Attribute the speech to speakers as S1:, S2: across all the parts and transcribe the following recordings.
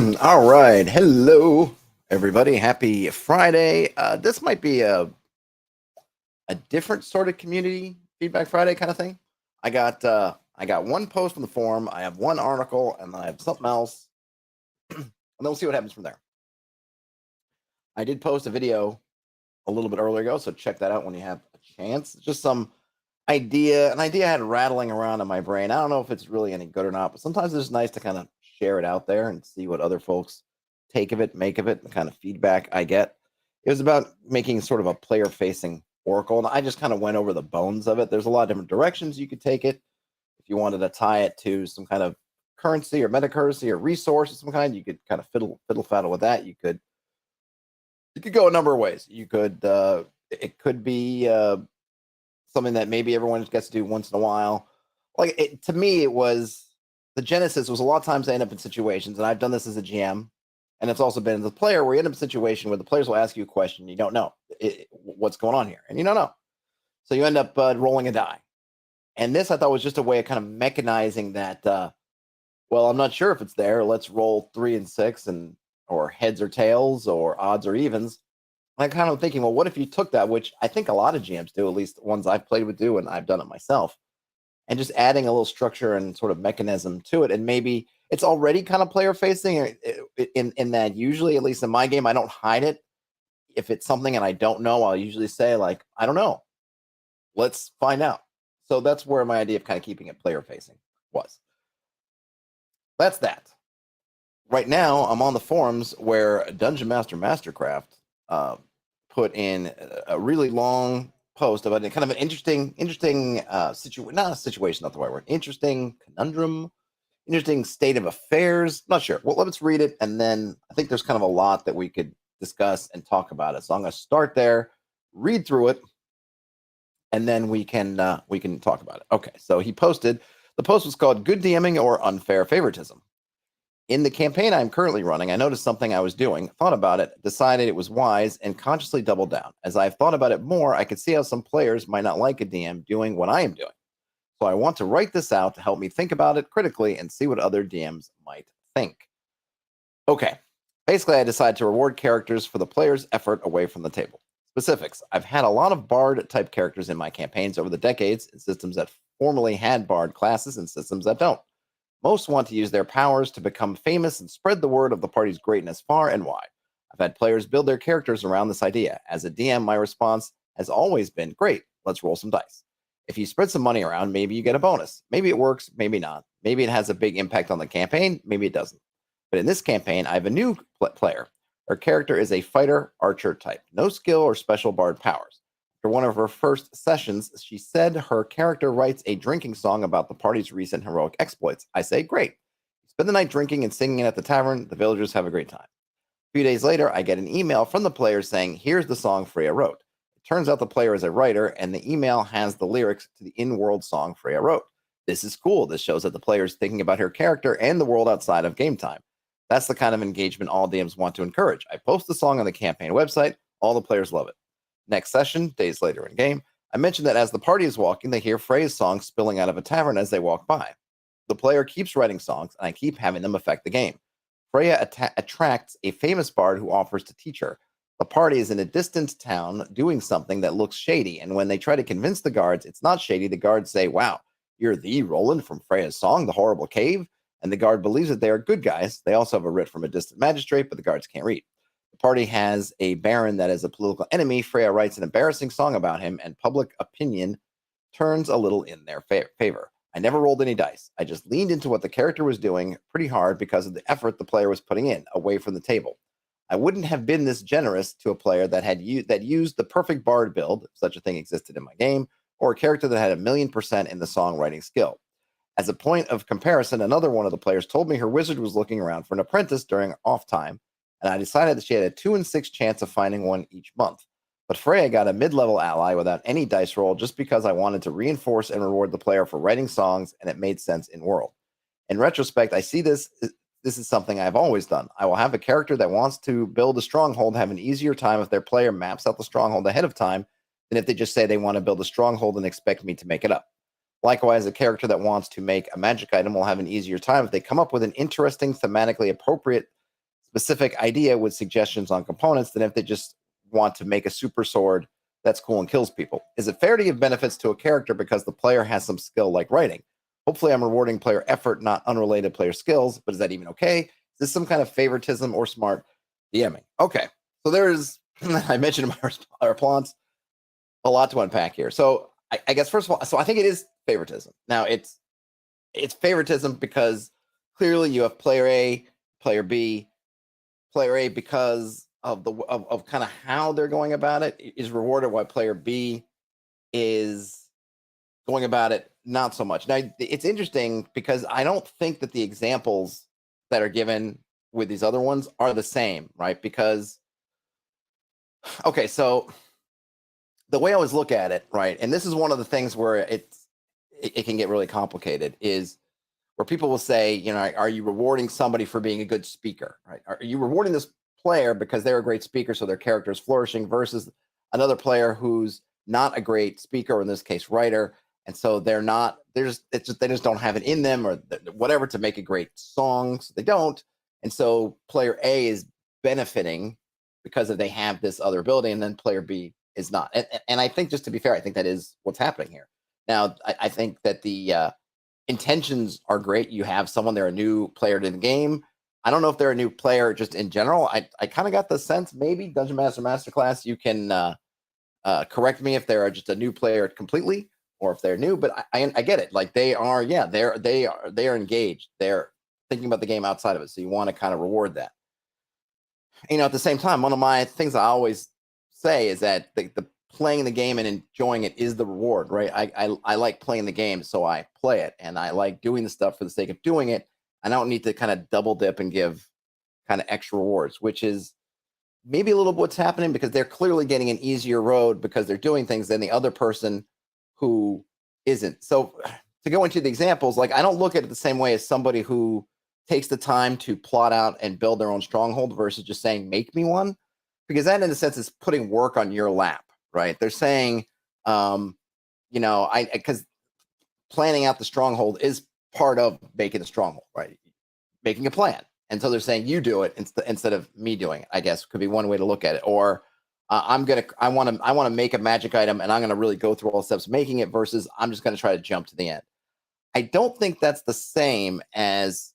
S1: All right. Hello, everybody. Happy Friday. This might be a different sort of community feedback Friday kind of thing. I got one post on the forum. I have one article, and I have something else, and then we'll see what happens from there. I did post a video a little bit earlier ago, so check that out when you have a chance. It's just some an idea I had rattling around in my brain. I don't know if it's really any good or not, but sometimes it's nice to kind of share it out there and see what other folks take of it, make of it, the kind of feedback I get. It was about making sort of a player facing oracle, and I just kind of went over the bones of it. There's a lot of different directions you could take it. If you wanted to tie it to some kind of currency or meta currency or resource of some kind, you could kind of fiddle faddle with that. You could go a number of ways. It could be something that maybe everyone gets to do once in a while. To me, it was the genesis was a lot of times I end up in situations, and I've done this as a GM, and it's also been as a player where you end up in a situation where the players will ask you a question, you don't know what's going on here, and you don't know, so you end up rolling a die. And this I thought was just a way of kind of mechanizing that. Well, I'm not sure if it's there. Let's roll 3 and 6, and or heads or tails, or odds or evens. And I kind of thinking, well, what if you took that, which I think a lot of GMs do, at least the ones I've played with do, and I've done it myself, and just adding a little structure and sort of mechanism to it, and maybe it's already kind of player facing in that usually, at least in my game, I don't hide it. If it's something and I don't know, I'll usually say like, I don't know. Let's find out. So that's where my idea of kind of keeping it player facing was. That's that. Right now, I'm on the forums where Dungeon Master Mastercraft put in a really long post about kind of an interesting situation, not a situation, not the right word, interesting conundrum, interesting state of affairs. Not sure. Well, let's read it, and then I think there's kind of a lot that we could discuss and talk about it. So I'm going to start there, read through it, and then we can talk about it. Okay. So he posted. The post was called "Good DMing or Unfair Favoritism." In the campaign I'm currently running, I noticed something I was doing, thought about it, decided it was wise, and consciously doubled down. As I've thought about it more, I could see how some players might not like a DM doing what I am doing. So I want to write this out to help me think about it critically and see what other DMs might think. Okay. Basically, I decided to reward characters for the player's effort away from the table. Specifics. I've had a lot of bard type characters in my campaigns over the decades in systems that formerly had bard classes and systems that don't. Most want to use their powers to become famous and spread the word of the party's greatness far and wide. I've had players build their characters around this idea. As a DM, my response has always been, great, let's roll some dice. If you spread some money around, maybe you get a bonus. Maybe it works, maybe not. Maybe it has a big impact on the campaign, maybe it doesn't. But in this campaign, I have a new player. Her character is a fighter archer type, no skill or special bard powers. After one of her first sessions, she said her character writes a drinking song about the party's recent heroic exploits. I say, great. Spend the night drinking and singing at the tavern. The villagers have a great time. A few days later, I get an email from the player saying, here's the song Freya wrote. It turns out the player is a writer, and the email has the lyrics to the in-world song Freya wrote. This is cool. This shows that the player is thinking about her character and the world outside of game time. That's the kind of engagement all DMs want to encourage. I post the song on the campaign website. All the players love it. Next session, days later in game, I mentioned that as the party is walking, they hear Freya's song spilling out of a tavern as they walk by. The player keeps writing songs, and I keep having them affect the game. Freya attracts a famous bard who offers to teach her. The party is in a distant town doing something that looks shady, and when they try to convince the guards it's not shady, the guards say, wow, you're the Roland from Freya's song, The Horrible Cave? And the guard believes that they are good guys. They also have a writ from a distant magistrate, but the guards can't read. The party has a baron that is a political enemy. Freya writes an embarrassing song about him, and public opinion turns a little in their favor. I never rolled any dice. I just leaned into what the character was doing pretty hard because of the effort the player was putting in, away from the table. I wouldn't have been this generous to a player that used the perfect bard build, if such a thing existed in my game, or a character that had 1,000,000% in the songwriting skill. As a point of comparison, another one of the players told me her wizard was looking around for an apprentice during off time, and I decided that she had a 2 in 6 chance of finding one each month. But Freya got a mid-level ally without any dice roll just because I wanted to reinforce and reward the player for writing songs, and it made sense in world. In retrospect, I see this is something I've always done. I will have a character that wants to build a stronghold have an easier time if their player maps out the stronghold ahead of time than if they just say they want to build a stronghold and expect me to make it up. Likewise, a character that wants to make a magic item will have an easier time if they come up with an interesting, thematically appropriate specific idea with suggestions on components than if they just want to make a super sword that's cool and kills people. Is it fair to give benefits to a character because the player has some skill like writing? Hopefully I'm rewarding player effort, not unrelated player skills, but is that even okay? Is this some kind of favoritism or smart DMing? Okay, so there's, I mentioned in my response, a lot to unpack here. So I guess first of all, so I think it is favoritism. Now it's favoritism because clearly you have player A, player B. Player A, because of the of kind of how they're going about it, is rewarded, while player B is going about it not so much. Now it's interesting because I don't think that the examples that are given with these other ones are the same, right? Because okay, so the way I always look at it, right, and this is one of the things where it can get really complicated, is where people will say, you know, are you rewarding somebody for being a good speaker, right? Are you rewarding this player because they're a great speaker, so their character is flourishing, versus another player who's not a great speaker, or in this case, writer, and so they're not. They just don't have it in them, or whatever, to make a great song. So they don't, and so player A is benefiting because they have this other ability, and then player B is not. And I think, just to be fair, I think that is what's happening here. Now, I think that the intentions are great. You have someone, they're a new player to the game. I don't know if they're a new player just in general. I kind of got the sense, maybe Dungeon Master Masterclass, you can correct me if they're just a new player completely, or if they're new, but I get it. Like they are, yeah, they are engaged. They're thinking about the game outside of it. So you want to kind of reward that. You know, at the same time, one of my things I always say is that the playing the game and enjoying it is the reward, right? I like playing the game, so I play it, and I like doing the stuff for the sake of doing it. I don't need to kind of double dip and give kind of extra rewards, which is maybe a little bit what's happening, because they're clearly getting an easier road because they're doing things than the other person who isn't. So to go into the examples, like, I don't look at it the same way as somebody who takes the time to plot out and build their own stronghold versus just saying, make me one, because that in a sense is putting work on your lap, right? They're saying, you know, because planning out the stronghold is part of making the stronghold, right? Making a plan. And so they're saying you do it instead of me doing it, I guess could be one way to look at it. Or I want to make a magic item, and I'm going to really go through all the steps making it, versus I'm just going to try to jump to the end. I don't think that's the same as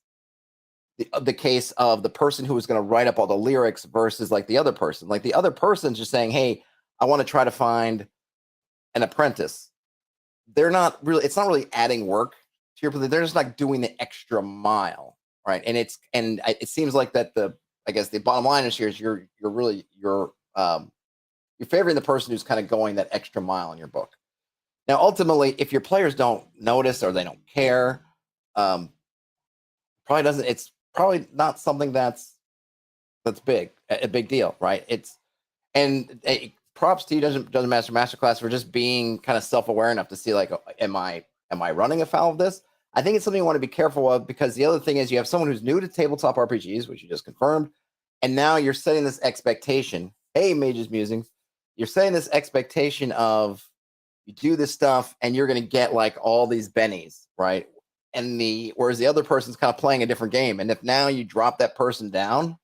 S1: the case of the person who is going to write up all the lyrics versus like the other person. Like the other person's just saying, hey, I want to try to find an apprentice. They're not really, it's not really adding work to your play. They're just like doing the extra mile, right? And it seems like that I guess the bottom line is here is you're favoring the person who's kind of going that extra mile in your book. Now, ultimately, if your players don't notice or they don't care, it's probably not something that's a big deal, right? Props to you, Dungeon Master Masterclass, for just being kind of self-aware enough to see, like, am I running afoul of this? I think it's something you want to be careful of, because the other thing is you have someone who's new to tabletop RPGs, which you just confirmed, and now you're setting this expectation. Hey, Mage's Musings, you're setting this expectation of you do this stuff and you're going to get like all these bennies, right? And whereas the other person's kind of playing a different game, and if now you drop that person down,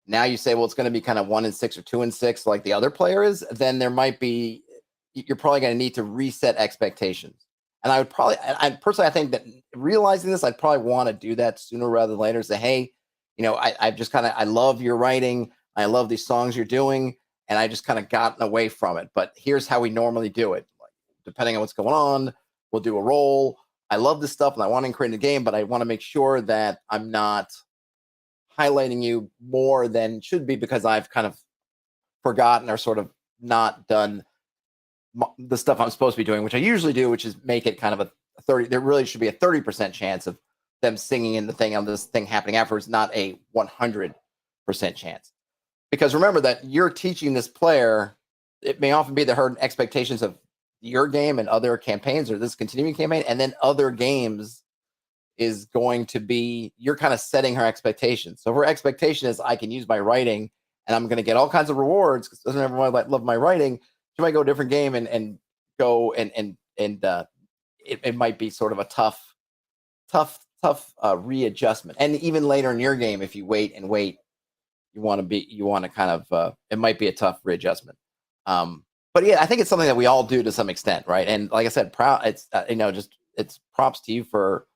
S1: now you say, well, it's going to be kind of 1 in 6 or 2 in 6 like the other player is, then you're probably going to need to reset expectations. And I personally, I think that realizing this, I'd probably want to do that sooner rather than later. Say, hey, you know, I've just kind of, I love your writing. I love these songs you're doing, and I just kind of gotten away from it. But here's how we normally do it. Like, depending on what's going on, we'll do a roll. I love this stuff and I want to create a game, but I want to make sure that I'm not highlighting you more than should be, because I've kind of forgotten or sort of not done the stuff I'm supposed to be doing, which I usually do, which is make it kind of a 30. There really should be a 30% chance of them singing in the thing on this thing happening afterwards, not a 100% chance. Because remember that you're teaching this player, it may often be the herd expectations of your game and other campaigns, or this continuing campaign, and then other games is going to be, you're kind of setting her expectations. So her expectation is, I can use my writing and I'm going to get all kinds of rewards because doesn't everyone love my writing? She might go a different game and go and it might be sort of a tough readjustment. And even later in your game, if you wait and wait, you want to kind of it might be a tough readjustment. But yeah, I think it's something that we all do to some extent, right? And like I said, it's just it's props to you for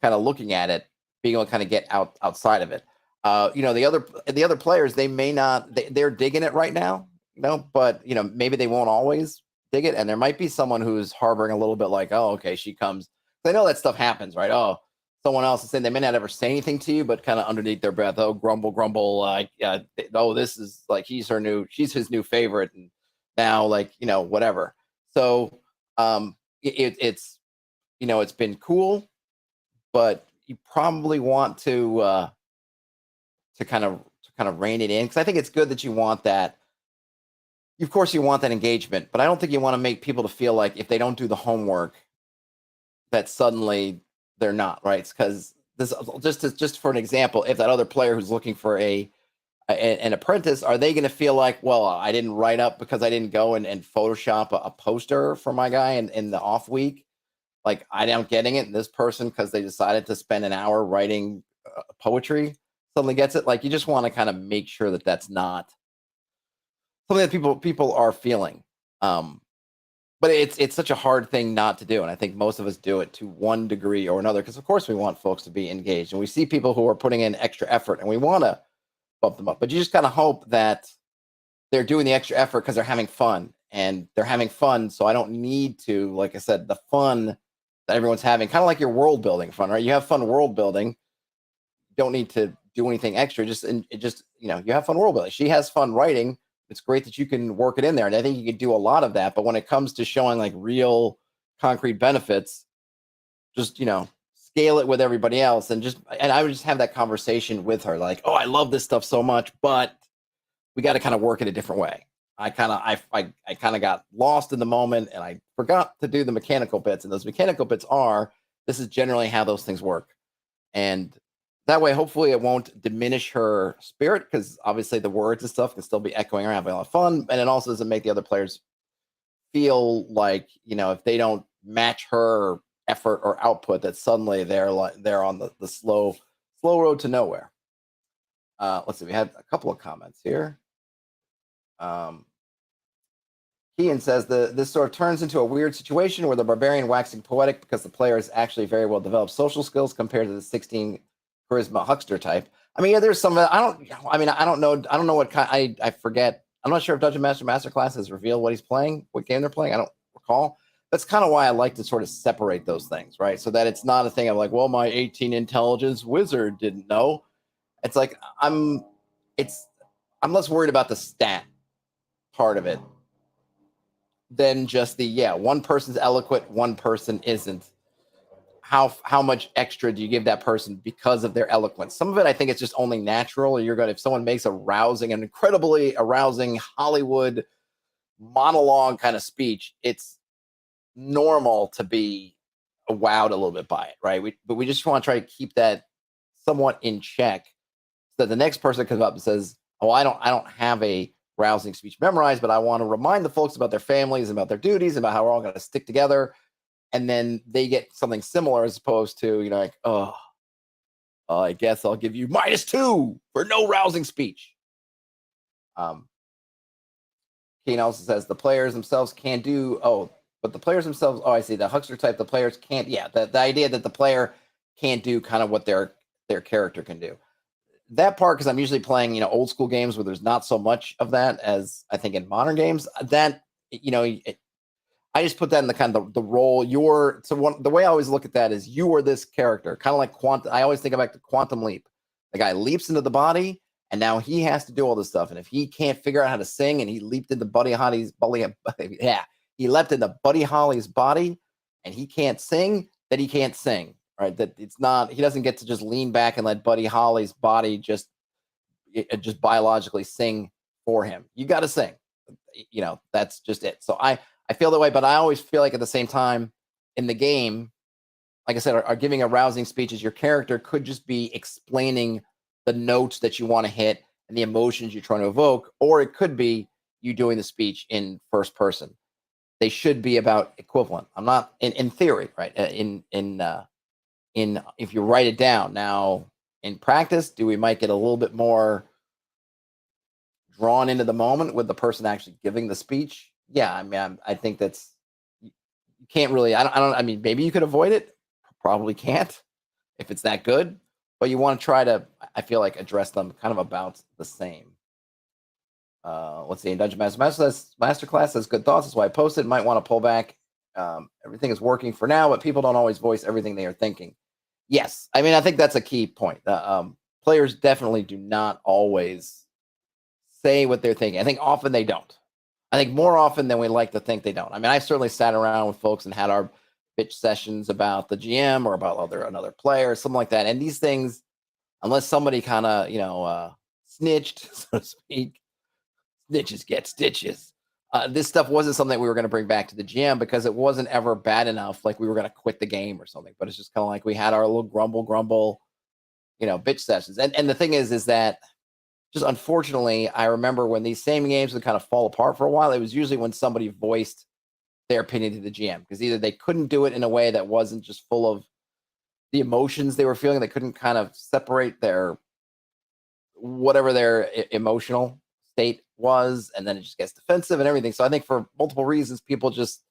S1: kind of looking at it, being able to kind of get outside of it. The other players, they may not, they're digging it right now, but maybe they won't always dig it, and there might be someone who's harboring a little bit like, oh, okay, she comes. I know that stuff happens, right? Oh, someone else is saying they may not ever say anything to you, but kind of underneath their breath, oh, grumble, oh, this is like she's his new favorite, and now whatever. So it's it's been cool, but you probably want to kind of rein it in, because I think it's good that you want that. Of course, you want that engagement, but I don't think you want to make people to feel like if they don't do the homework, that suddenly they're not, right. Because this, just for an example, if that other player who's looking for an apprentice, are they going to feel like, well, I didn't write up because I didn't go and Photoshop a poster for my guy in the off week? Like, I don't getting it. And this person, because they decided to spend an hour writing poetry, suddenly gets it. Like, you just want to kind of make sure that that's not something that people are feeling. But it's such a hard thing not to do, and I think most of us do it to one degree or another, because of course we want folks to be engaged, and we see people who are putting in extra effort, and we want to bump them up. But you just kind of hope that they're doing the extra effort because they're having fun, and they're having fun. So I don't need to, like I said, the fun that everyone's having, kind of like your world building fun, right? You have fun world building. Don't need to do anything extra. You have fun world building. She has fun writing. It's great that you can work it in there. And I think you can do a lot of that. But when it comes to showing like real concrete benefits, just, scale it with everybody else, and I would just have that conversation with her. Like, oh, I love this stuff so much, but we got to kind of work it a different way. I kind of got lost in the moment, and I forgot to do the mechanical bits. And those mechanical bits this is generally how those things work. And that way, hopefully, it won't diminish her spirit, because obviously the words and stuff can still be echoing around, having a lot of fun. And it also doesn't make the other players feel like, if they don't match her effort or output, that suddenly they're on the slow road to nowhere. Let's see. We had a couple of comments here. Ian says this sort of turns into a weird situation where the barbarian waxing poetic because the player is actually very well developed social skills compared to the 16 charisma huckster type. I mean, yeah, there's some. I don't know what kind. I forget. I'm not sure if Dungeon Master Masterclass has revealed what he's playing, what game they're playing. I don't recall. That's kind of why I like to sort of separate those things, right? So that it's not a thing of like, well, my 18 intelligence wizard didn't know. It's like I'm less worried about the stat part of it than just one person's eloquent, one person isn't. How much extra do you give that person because of their eloquence? Some of it, I think, it's just only natural. If someone makes an incredibly arousing Hollywood monologue kind of speech, it's normal to be wowed a little bit by it, right? But we just want to try to keep that somewhat in check, so that the next person comes up and says, "Oh, I don't have a rousing speech memorized, but I want to remind the folks about their families, about their duties, about how we're all going to stick together." And then they get something similar, as opposed to, like, oh, I guess I'll give you -2 for no rousing speech. Keen also says the players themselves can't do, but the players themselves, I see, the huckster type, the players can't, the idea that the player can't do kind of what their character can do. That part, because I'm usually playing, old school games where there's not so much of that as I think in modern games, that, I just put that in the kind of the role the way I always look at that is you are this character, kind of like quantum. I always think about the quantum leap. The guy leaps into the body, and now he has to do all this stuff. And if he can't figure out how to sing, and he leaped into Buddy Holly's he leapt into Buddy Holly's body, and he can't sing, then he can't sing. Right? That it's not, he doesn't get to just lean back and let Buddy Holly's body just biologically sing for him. You got to sing. That's just it. So I feel that way, but I always feel like at the same time in the game, like I said, are giving a rousing speeches. Your character could just be explaining the notes that you want to hit and the emotions you're trying to evoke, or it could be you doing the speech in first person. They should be about equivalent. I'm not in theory, right? In if you write it down. Now, in practice, we might get a little bit more drawn into the moment with the person actually giving the speech? Yeah, I mean, I think that's you can't really. I don't. I mean, maybe you could avoid it. Probably can't if it's that good. But you want to try to. I feel like address them kind of about the same. Let's see. Dungeon Masterclass says good thoughts. That's why I posted. Might want to pull back. Everything is working for now, but people don't always voice everything they are thinking. Yes, I mean, I think that's a key point. Players definitely do not always say what they're thinking. I think often they don't. I think more often than we like to think they don't. I mean, I certainly sat around with folks and had our bitch sessions about the GM or about another player or something like that. And these things, unless somebody kind of, snitched, so to speak, snitches get stitches. This stuff wasn't something we were going to bring back to the GM because it wasn't ever bad enough. Like we were going to quit the game or something, but it's just kind of like we had our little grumble, bitch sessions. And the thing is that just unfortunately, I remember when these same games would kind of fall apart for a while, it was usually when somebody voiced their opinion to the GM because either they couldn't do it in a way that wasn't just full of the emotions they were feeling. They couldn't kind of separate their whatever their emotional state was, and then it just gets defensive and everything. So I think for multiple reasons, people just,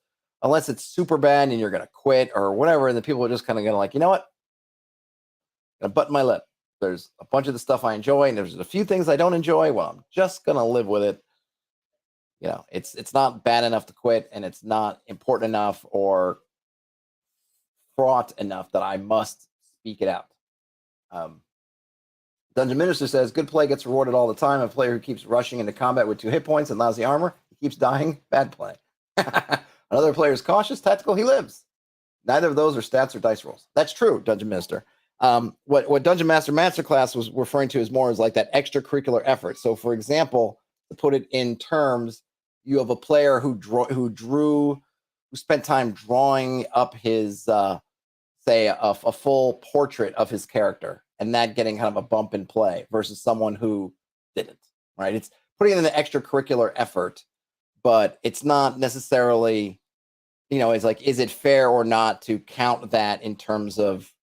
S1: unless it's super bad and you're going to quit or whatever, and the people are just kind of going to like, you know what? I'm going to button my lip. There's a bunch of the stuff I enjoy, and there's a few things I don't enjoy. Well, I'm just gonna live with it. It's not bad enough to quit, and it's not important enough or fraught enough that I must speak it out. Dungeon Minister says, good play gets rewarded all the time. A player who keeps rushing into combat with 2 hit points and lousy armor, he keeps dying. Bad play. Another player is cautious, tactical, he lives. Neither of those are stats or dice rolls. That's true, Dungeon Minister. What Dungeon Masterclass was referring to is more as like that extracurricular effort. So, for example, to put it in terms, you have a player who spent time drawing up his, say, a full portrait of his character, and that getting kind of a bump in play versus someone who didn't. Right? It's putting in an extracurricular effort, but it's not necessarily, it's like, is it fair or not to count that in terms of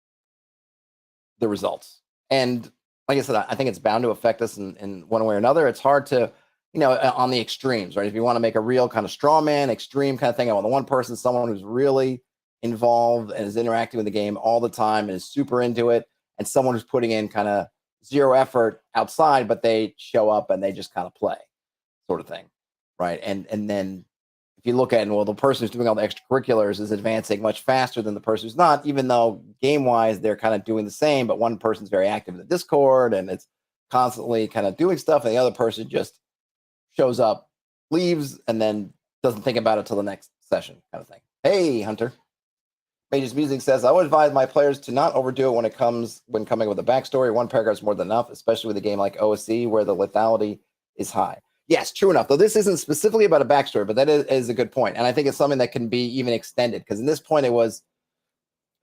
S1: the results? And like I said, I think it's bound to affect us in one way or another. It's hard to, on the extremes, right? If you want to make a real kind of straw man, extreme kind of thing, I want the one person, someone who's really involved and is interacting with the game all the time and is super into it, and someone who's putting in kind of zero effort outside, but they show up and they just kind of play, sort of thing, right? And then if you look at it, well, the person who's doing all the extracurriculars is advancing much faster than the person who's not, even though game-wise they're kind of doing the same, but one person's very active in the Discord and it's constantly kind of doing stuff, and the other person just shows up, leaves, and then doesn't think about it till the next session, kind of thing. Hey, Hunter. Mage's Music says, I would advise my players to not overdo it when coming with a backstory. One paragraph is more than enough, especially with a game like OSC where the lethality is high. Yes, true enough. Though this isn't specifically about a backstory, but that is a good point. And I think it's something that can be even extended, because in this point it was,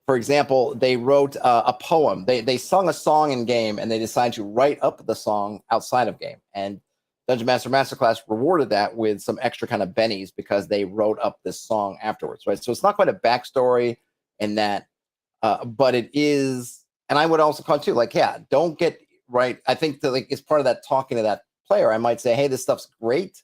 S1: for example, they wrote a poem. They sung a song in game, and they decided to write up the song outside of game. And Dungeon Masterclass rewarded that with some extra kind of bennies because they wrote up this song afterwards, right? So it's not quite a backstory in that, but it is. And I would also call it too, like, yeah, don't get right. I think that, like, it's part of that talking to that player. I might say, hey, this stuff's great,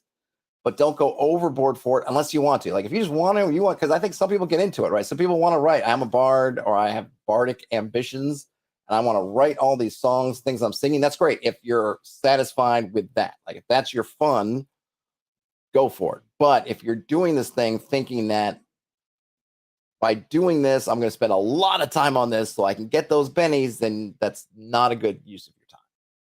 S1: but don't go overboard for it unless you want to. Like, if you just want to, because I think some people get into it, right? Some people want to write, I'm a bard, or I have bardic ambitions, and I want to write all these songs, things I'm singing. That's great if you're satisfied with that. Like, if that's your fun, go for it. But if you're doing this thing thinking that by doing this, I'm going to spend a lot of time on this so I can get those bennies, then that's not a good use of your time,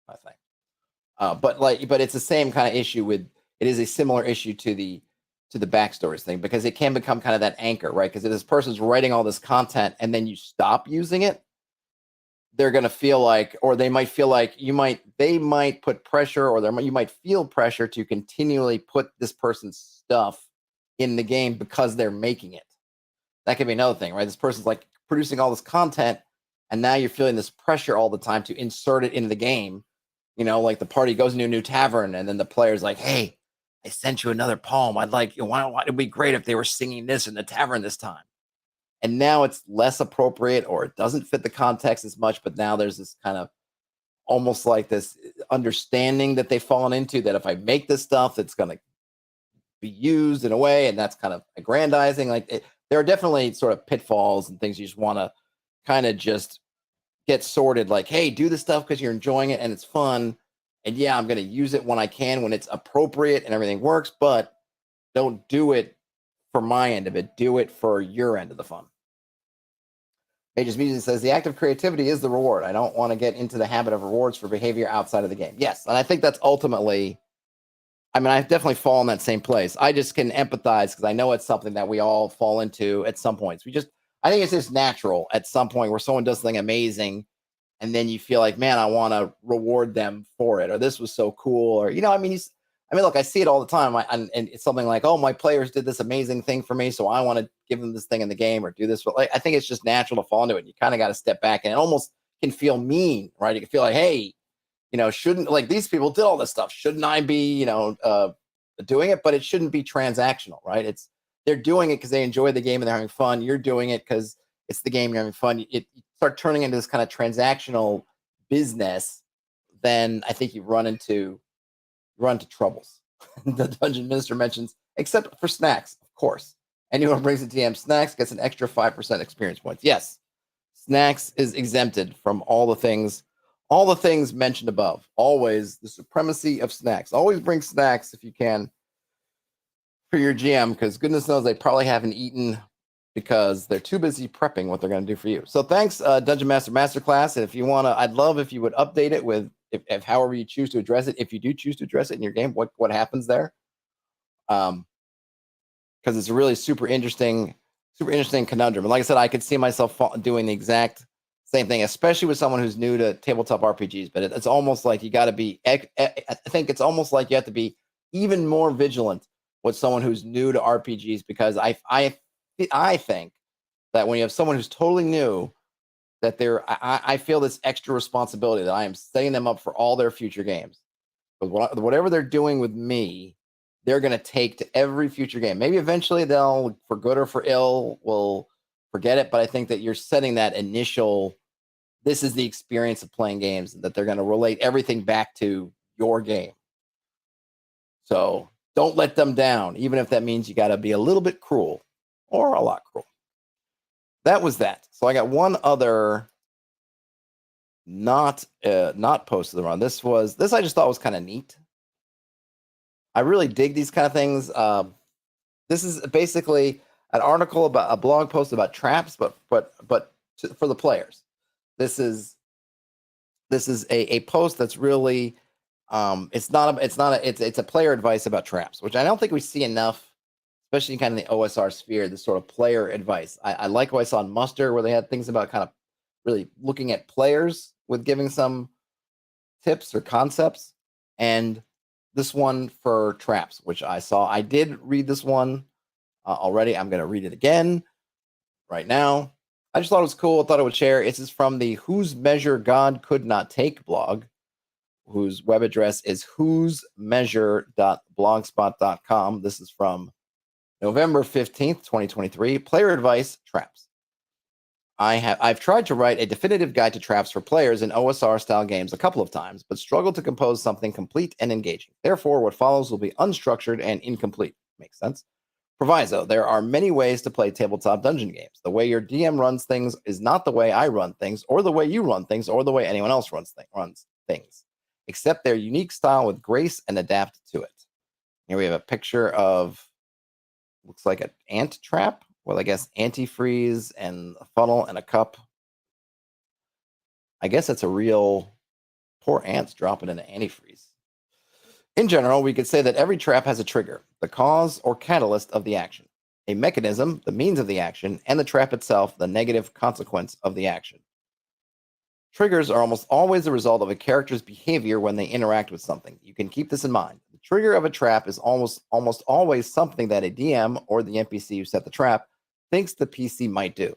S1: I think. But it's the same kind of issue with. It is a similar issue to the backstories thing, because it can become kind of that anchor, right? Because if this person's writing all this content and then you stop using it, they're going to feel like, or they might feel like they might put pressure, or you might feel pressure to continually put this person's stuff in the game because they're making it. That could be another thing, right? This person's like producing all this content, and now you're feeling this pressure all the time to insert it into the game. Like the party goes into a new tavern, and then the player's like, hey, I sent you another poem. I'd like, it'd be great if they were singing this in the tavern this time. And now it's less appropriate, or it doesn't fit the context as much. But now there's this kind of almost like this understanding that they've fallen into, that if I make this stuff, it's going to be used in a way, and that's kind of aggrandizing. There are definitely sort of pitfalls and things you just want to kind of just get sorted. Like, hey, do the stuff because you're enjoying it and it's fun. And yeah, I'm going to use it when I can, when it's appropriate and everything works, but don't do it for my end of it. Do it for your end of the fun. Pages Music says the act of creativity is the reward. I don't want to get into the habit of rewards for behavior outside of the game. Yes, and I think that's ultimately, I mean, I've definitely fallen in that same place. I just can empathize because I know it's something that we all fall into at some points. I think it's just natural at some point where someone does something amazing, and then you feel like, man, I want to reward them for it, or this was so cool, or look, I see it all the time. And it's something like, oh, my players did this amazing thing for me, so I want to give them this thing in the game or do this. But I think it's just natural to fall into it. And you kind of got to step back, and it almost can feel mean, right? You can feel like, hey, shouldn't, like, these people did all this stuff. Shouldn't I be, doing it? But it shouldn't be transactional, right? They're doing it because they enjoy the game and they're having fun. You're doing it because it's the game, you're having fun. You start turning into this kind of transactional business, then I think you run into troubles. The Dungeon Minister mentions, except for snacks, of course. Anyone who brings a DM snacks gets an extra 5% experience points. Yes, snacks is exempted from all the things mentioned above. Always the supremacy of snacks. Always bring snacks if you can for your GM, because goodness knows they probably haven't eaten because they're too busy prepping what they're going to do for you. So thanks, Dungeon Master Masterclass. And if you want to, I'd love if you would update it with if however you choose to address it. If you do choose to address it in your game, what happens there? Because it's a really super interesting conundrum. And like I said, I could see myself doing the exact same thing, especially with someone who's new to tabletop RPGs. But it's almost like you got to be. I think it's almost like you have to be even more vigilant with someone who's new to RPGs, because I think that when you have someone who's totally new, that I feel this extra responsibility that I am setting them up for all their future games. But whatever they're doing with me, they're going to take to every future game. Maybe eventually they'll, for good or for ill, will forget it. But I think that you're setting that initial, this is the experience of playing games, that they're going to relate everything back to your game. So don't let them down, even if that means you got to be a little bit cruel or a lot cruel. That was that. So I got one other not posted around. This I just thought was kind of neat. I really dig these kind of things. This is basically an article about a blog post about traps, but for the players. This is a post that's really it's a player advice about traps, which I don't think we see enough, especially in kind of the OSR sphere. This sort of player advice. I like what I saw in Muster, where they had things about kind of really looking at players with giving some tips or concepts, and this one for traps, which I saw. I did read this one already. I'm going to read it again right now. I just thought it was cool. I thought I would share. This is from the Whose Measure God Could Not Take blog, whose web address is whosemeasure.blogspot.com. This is from November 15th, 2023. Player advice, traps. I've tried to write a definitive guide to traps for players in OSR style games a couple of times, but struggled to compose something complete and engaging. Therefore, what follows will be unstructured and incomplete. Makes sense. Proviso: there are many ways to play tabletop dungeon games. The way your DM runs things is not the way I run things, or the way you run things, or the way anyone else runs things. Accept their unique style with grace and adapt to it. Here we have a picture of, looks like an ant trap. Well, I guess antifreeze and a funnel and a cup. I guess that's a real, poor ants dropping into antifreeze. In general, we could say that every trap has a trigger, the cause or catalyst of the action, a mechanism, the means of the action, and the trap itself, the negative consequence of the action. Triggers are almost always the result of a character's behavior when they interact with something. You can keep this in mind. The trigger of a trap is almost always something that a DM or the NPC who set the trap thinks the PC might do.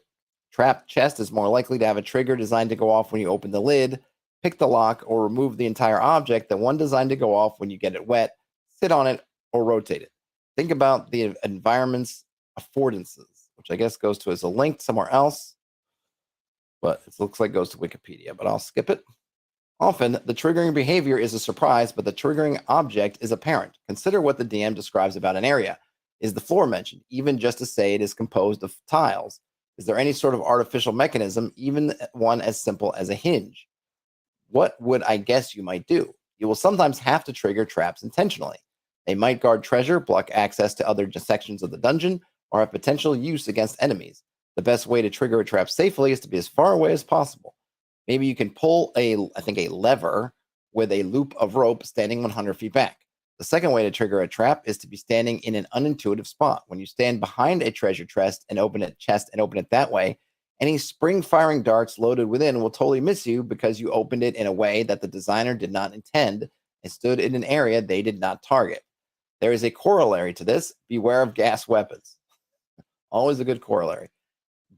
S1: Trap chest is more likely to have a trigger designed to go off when you open the lid, pick the lock, or remove the entire object than one designed to go off when you get it wet, sit on it, or rotate it. Think about the environment's affordances, which I guess goes to as a link somewhere else. But it looks like it goes to Wikipedia, but I'll skip it. Often, the triggering behavior is a surprise, but the triggering object is apparent. Consider what the DM describes about an area. Is the floor mentioned, even just to say it is composed of tiles? Is there any sort of artificial mechanism, even one as simple as a hinge? What would I guess you might do? You will sometimes have to trigger traps intentionally. They might guard treasure, block access to other sections of the dungeon, or have potential use against enemies. The best way to trigger a trap safely is to be as far away as possible. Maybe you can pull a lever with a loop of rope standing 100 feet back. The second way to trigger a trap is to be standing in an unintuitive spot. When you stand behind a treasure chest and open it that way, any spring-firing darts loaded within will totally miss you because you opened it in a way that the designer did not intend and stood in an area they did not target. There is a corollary to this. Beware of gas weapons. Always a good corollary.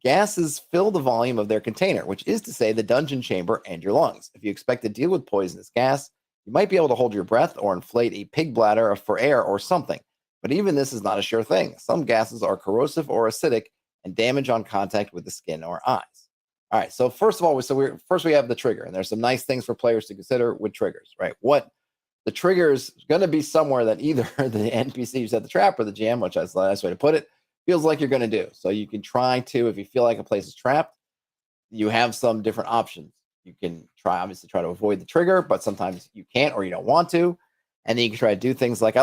S1: Gases fill the volume of their container, which is to say the dungeon chamber and your lungs. If you expect to deal with poisonous gas, you might be able to hold your breath or inflate a pig bladder for air or something. But even this is not a sure thing. Some gases are corrosive or acidic and damage on contact with the skin or eyes. All right, so first of all, we have the trigger, and there's some nice things for players to consider with triggers, right? What the trigger is going to be somewhere that either the NPC who set the trap or the GM, which is the nice way to put it, feels like you're going to do. So you can try to, if you feel like a place is trapped, you have some different options. You can obviously try to avoid the trigger, but sometimes you can't or you don't want to. And then you can try to do things like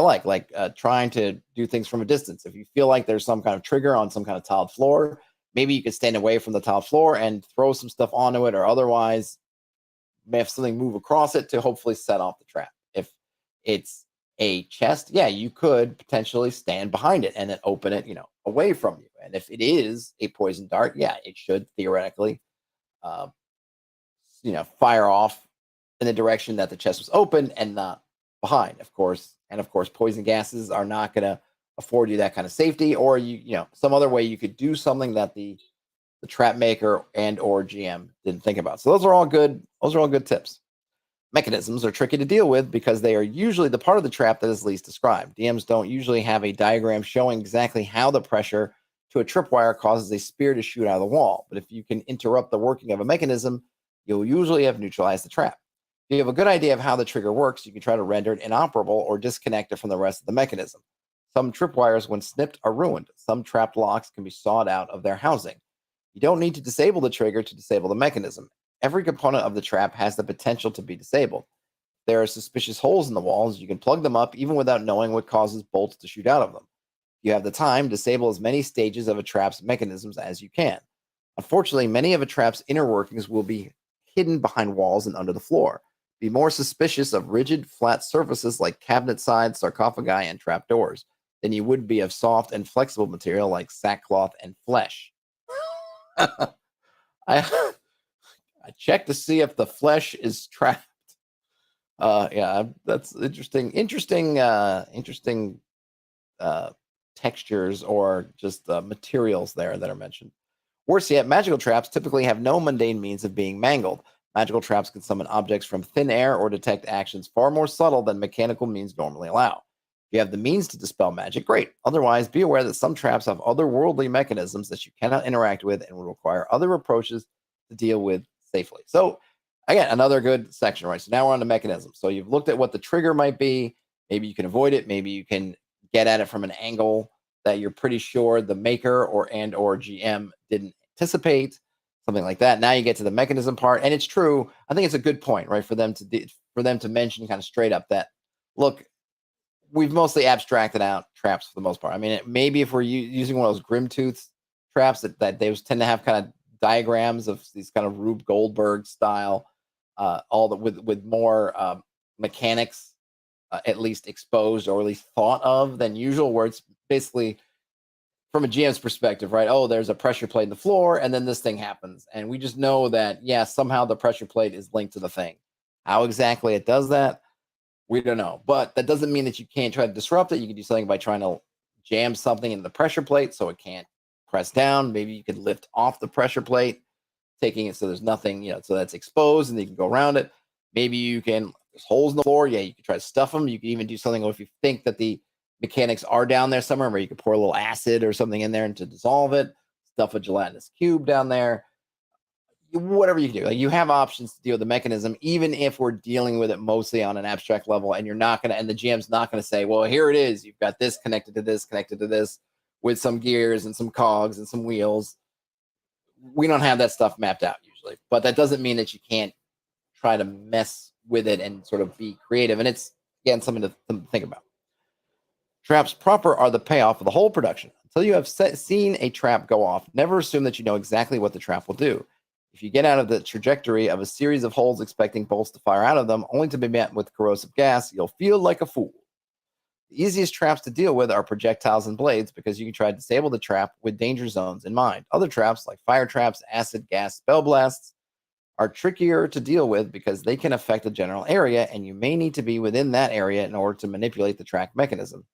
S1: trying to do things from a distance. If you feel like there's some kind of trigger on some kind of tiled floor, maybe you could stand away from the tiled floor and throw some stuff onto it, or otherwise may have something move across it to hopefully set off the trap. If it's a chest, yeah, you could potentially stand behind it and then open it, away from you. And if it is a poison dart, yeah, it should theoretically, fire off in the direction that the chest was open and not behind, of course. And of course, poison gases are not going to afford you that kind of safety, or some other way you could do something that the trap maker and or GM didn't think about. So those are all good tips. Mechanisms are tricky to deal with because they are usually the part of the trap that is least described. DMs don't usually have a diagram showing exactly how the pressure to a tripwire causes a spear to shoot out of the wall. But if you can interrupt the working of a mechanism, you'll usually have neutralized the trap. If you have a good idea of how the trigger works, you can try to render it inoperable or disconnect it from the rest of the mechanism. Some tripwires, when snipped, are ruined. Some trapped locks can be sawed out of their housing. You don't need to disable the trigger to disable the mechanism. Every component of the trap has the potential to be disabled. If there are suspicious holes in the walls, you can plug them up even without knowing what causes bolts to shoot out of them. If you have the time, disable as many stages of a trap's mechanisms as you can. Unfortunately, many of a trap's inner workings will be hidden behind walls and under the floor. Be more suspicious of rigid, flat surfaces like cabinet sides, sarcophagi, and trapdoors than you would be of soft and flexible material like sackcloth and flesh. I checked to see if the flesh is trapped. Yeah, that's interesting. Interesting textures or just materials there that are mentioned. Worse yet, magical traps typically have no mundane means of being mangled. Magical traps can summon objects from thin air or detect actions far more subtle than mechanical means normally allow. If you have the means to dispel magic, great. Otherwise, be aware that some traps have otherworldly mechanisms that you cannot interact with and will require other approaches to deal with safely. So, again, another good section, right? So now we're on the mechanism. So you've looked at what the trigger might be. Maybe you can avoid it. Maybe you can get at it from an angle that you're pretty sure the maker or GM didn't anticipate, something like that. Now you get to the mechanism part, and it's true. I think it's a good point, right, for them to mention kind of straight up that, look, we've mostly abstracted out traps for the most part. I mean, maybe if we're using one of those Grimtooth traps that they tend to have kind of diagrams of these kind of Rube Goldberg style, with more mechanics at least exposed or at least thought of than usual, where it's basically from a GM's perspective, right? Oh, there's a pressure plate in the floor, and then this thing happens, and we just know that somehow the pressure plate is linked to the thing. How exactly it does that, we don't know, but that doesn't mean that you can't try to disrupt it. You can do something by trying to jam something in the pressure plate so it can't press down. Maybe you could lift off the pressure plate, taking it so there's nothing, so that's exposed and you can go around it. Maybe you can, there's holes in the floor. Yeah, you can try to stuff them. You can even do something if you think that the mechanics are down there somewhere where you could pour a little acid or something in there and to dissolve it. stuff a gelatinous cube down there. Whatever you can do, like you have options to deal with the mechanism, even if we're dealing with it mostly on an abstract level, and you're not going to, and the GM's not going to say, well, here it is. You've got this connected to this with some gears and some cogs and some wheels. We don't have that stuff mapped out usually, but that doesn't mean that you can't try to mess with it and sort of be creative. And it's, again, something to think about. Traps proper are the payoff of the whole production. Until you have seen a trap go off, never assume that you know exactly what the trap will do. If you get out of the trajectory of a series of holes expecting bolts to fire out of them, only to be met with corrosive gas, you'll feel like a fool. The easiest traps to deal with are projectiles and blades because you can try to disable the trap with danger zones in mind. Other traps, like fire traps, acid, gas, spell blasts, are trickier to deal with because they can affect a general area, and you may need to be within that area in order to manipulate the track mechanism.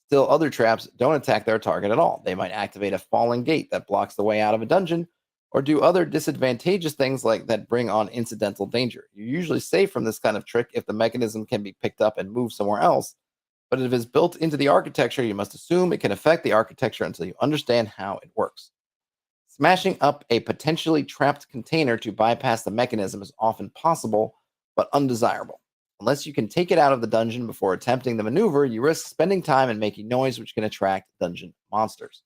S1: Still, other traps don't attack their target at all. They might activate a falling gate that blocks the way out of a dungeon, or do other disadvantageous things like that bring on incidental danger. You're usually safe from this kind of trick if the mechanism can be picked up and moved somewhere else, but if it's built into the architecture, you must assume it can affect the architecture until you understand how it works. Smashing up a potentially trapped container to bypass the mechanism is often possible, but undesirable. Unless you can take it out of the dungeon before attempting the maneuver, you risk spending time and making noise, which can attract dungeon monsters.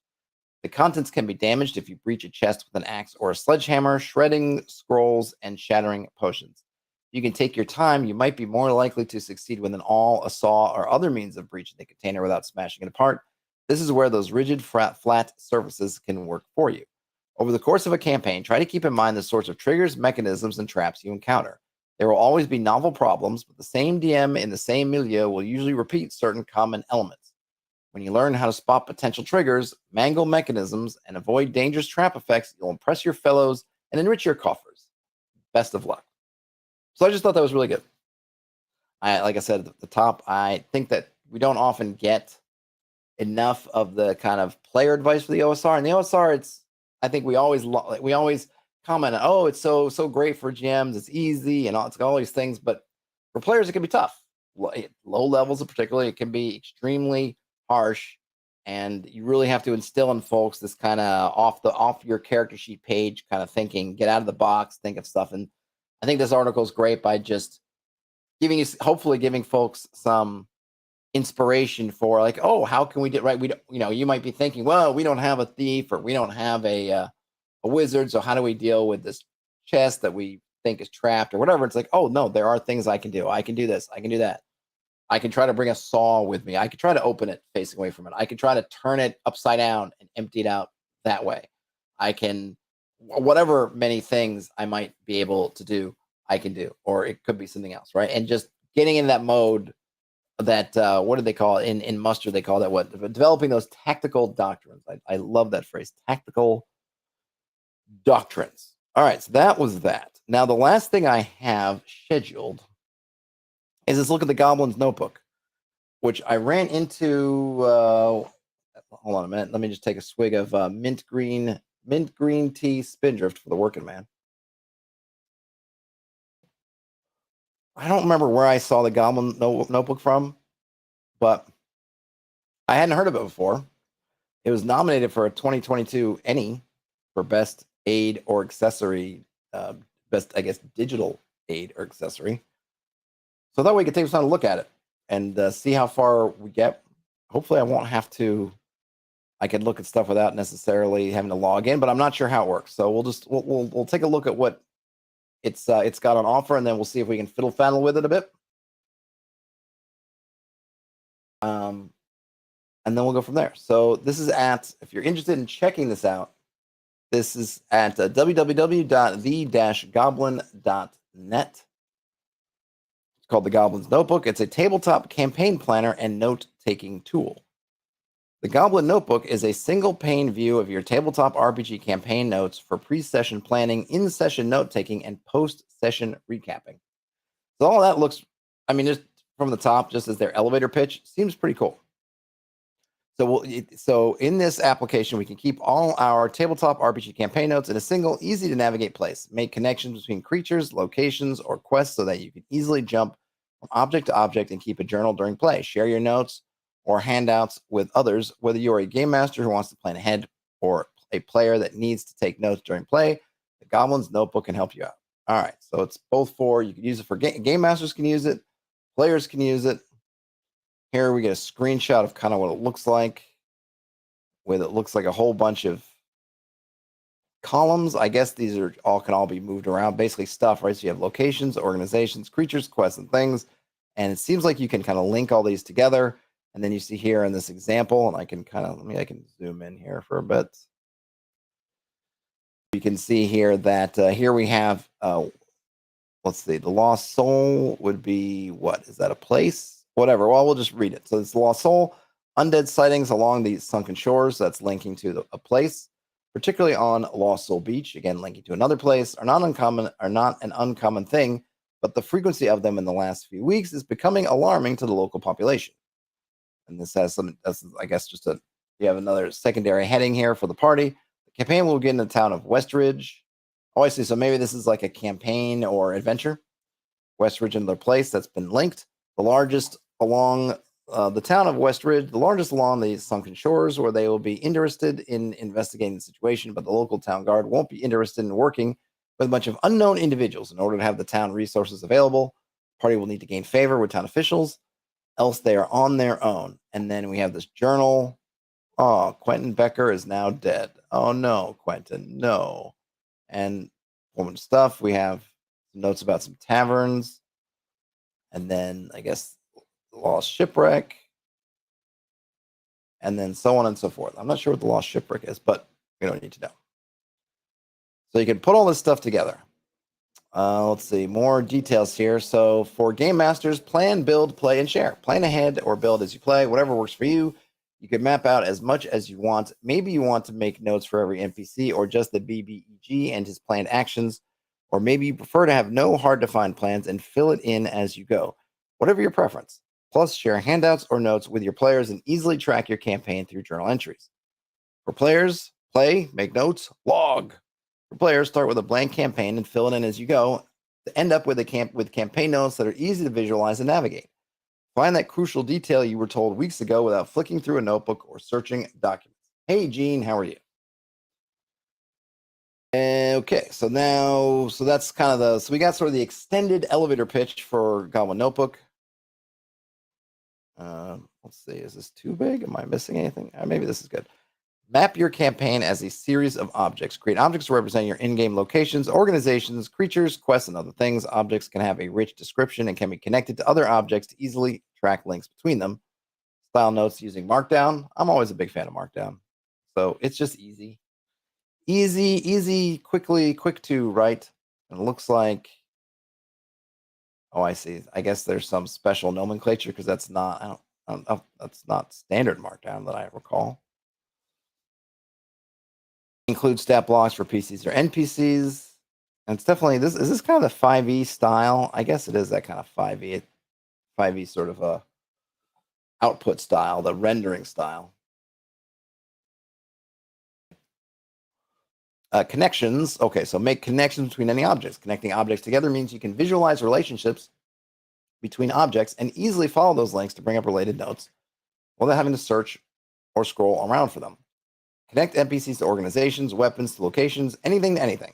S1: The contents can be damaged if you breach a chest with an axe or a sledgehammer, shredding scrolls and shattering potions. If you can take your time, you might be more likely to succeed with an awl, a saw, or other means of breaching the container without smashing it apart. This is where those rigid, flat surfaces can work for you. Over the course of a campaign, try to keep in mind the sorts of triggers, mechanisms, and traps you encounter. There will always be novel problems, but the same DM in the same milieu will usually repeat certain common elements. When you learn how to spot potential triggers, mangle mechanisms, and avoid dangerous trap effects, you'll impress your fellows and enrich your coffers. Best of luck. So I just thought that was really good. Like I said at the top, I think that we don't often get enough of the kind of player advice for the OSR. And the OSR, I think we always comment on, oh, it's so great for GMs, it's easy, and it's got all these things. But for players, it can be tough. Low levels, particularly, it can be extremely harsh, and you really have to instill in folks this kind of off your character sheet page kind of thinking, get out of the box, think of stuff. And I think this article is great by just hopefully giving folks some inspiration for, like, oh, how can we do right? We don't, you might be thinking, well, we don't have a thief, or we don't have a wizard, so how do we deal with this chest that we think is trapped or whatever? It's like, oh no, there are things I can do. I can do this, I can do that. I can try to bring a saw with me. I can try to open it facing away from it. I can try to turn it upside down and empty it out that way. I can, whatever many things I might be able to do, I can do, or it could be something else, right? And just getting in that mode that, what do they call it? In Muster, they call that what? Developing those tactical doctrines. I love that phrase, tactical doctrines. All right, so that was that. Now, the last thing I have scheduled is this look at the Goblin's Notebook, which I ran into. Hold on a minute. Let me just take a swig of mint green tea Spindrift for the working man. I don't remember where I saw the Goblin Notebook from, but I hadn't heard of it before. It was nominated for a 2022 ENnie for Best Aid or Accessory, Best, I guess, Digital Aid or Accessory. So that way we can take some time to look at it and see how far we get. Hopefully I won't have to, I can look at stuff without necessarily having to log in, but I'm not sure how it works. So we'll take a look at what it's got on offer, and then we'll see if we can fiddle faddle with it a bit. And then we'll go from there. So this is if you're interested in checking this out, this is at www.the-goblin.net. It's called the Goblin's Notebook. It's a tabletop campaign planner and note-taking tool. The Goblin Notebook is a single-pane view of your tabletop RPG campaign notes for pre-session planning, in-session note-taking, and post-session recapping. So all that looks, just from the top, just as their elevator pitch, seems pretty cool. So in this application, we can keep all our tabletop RPG campaign notes in a single, easy-to-navigate place. Make connections between creatures, locations, or quests so that you can easily jump from object to object and keep a journal during play. Share your notes or handouts with others, whether you are a game master who wants to plan ahead or a player that needs to take notes during play, the Goblin's notebook can help you out. All right, so it's both for, you can use it for game masters can use it, players can use it. Here we get a screenshot of kind of what it looks like, with it looks like a whole bunch of columns. I guess these are can all be moved around, basically stuff, right? So you have locations, organizations, creatures, quests, and things. And it seems like you can kind of link all these together. And then you see here in this example, and I can I can zoom in here for a bit. You can see here that here we have, let's see, the Lost Soul would be, what? Is that a place? Whatever. Well, we'll just read it. So it's the Lost Soul, undead sightings along the sunken shores. That's linking to a place, particularly on Lost Soul Beach. Again, linking to another place, are not an uncommon thing, but the frequency of them in the last few weeks is becoming alarming to the local population. And this has some, I guess, you have another secondary heading here for the party. The campaign will begin in the town of Westridge. Oh, I see. So maybe this is like a campaign or adventure. Westridge, another place that's been linked. The largest along the town of Westridge, the largest along the sunken shores, where they will be interested in investigating the situation, but the local town guard won't be interested in working with a bunch of unknown individuals. In order to have the town resources available, the party will need to gain favor with town officials, else they are on their own. And then we have this journal. Oh, Quentin Becker is now dead. Oh no, Quentin, no. And woman stuff. We have notes about some taverns, and then I guess the Lost Shipwreck, and then so on and so forth. I'm not sure what the Lost Shipwreck is, but we don't need to know. So you can put all this stuff together. Let's see, more details here. So for game masters, plan, build, play, and share. Plan ahead or build as you play, whatever works for you. You can map out as much as you want. Maybe you want to make notes for every NPC or just the BBEG and his planned actions, or maybe you prefer to have no hard-to-find plans and fill it in as you go. Whatever your preference. Plus, share handouts or notes with your players and easily track your campaign through journal entries. For players, play, make notes, log. For players, start with a blank campaign and fill it in as you go to end up with campaign notes that are easy to visualize and navigate. Find that crucial detail you were told weeks ago without flicking through a notebook or searching documents. Hey, Gene, how are you? Okay, so that's kind of so we got sort of the extended elevator pitch for Goblin Notebook. Let's see, is this too big? Am I missing anything? Maybe this is good. Map your campaign as a series of objects. Create objects to represent your in-game locations, organizations, creatures, quests, and other things. Objects can have a rich description and can be connected to other objects to easily track links between them. Style notes using Markdown. I'm always a big fan of Markdown. So it's just easy. Quick to write. And it looks like, oh, I see. I guess there's some special nomenclature because that's not, that's not standard Markdown that I recall. Include stat blocks for PCs or NPCs. And it's definitely, is this kind of the 5e style? I guess it is that kind of 5e sort of a output style, the rendering style. Connections. Okay, so make connections between any objects. Connecting objects together means you can visualize relationships between objects and easily follow those links to bring up related notes without having to search or scroll around for them. Connect NPCs to organizations, weapons to locations, anything to anything.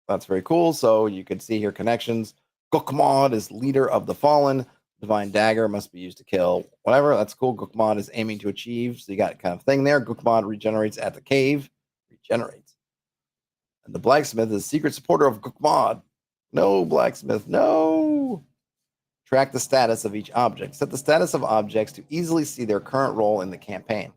S1: That's very cool. So you can see here connections. Gukmod is leader of the fallen. Divine dagger must be used to kill whatever. That's cool. Gukmod is aiming to achieve. So you got kind of thing there. Gukmod regenerates at the cave. Regenerates. And the blacksmith is a secret supporter of Gukmod. No, blacksmith. No. Track the status of each object. Set the status of objects to easily see their current role in the campaign.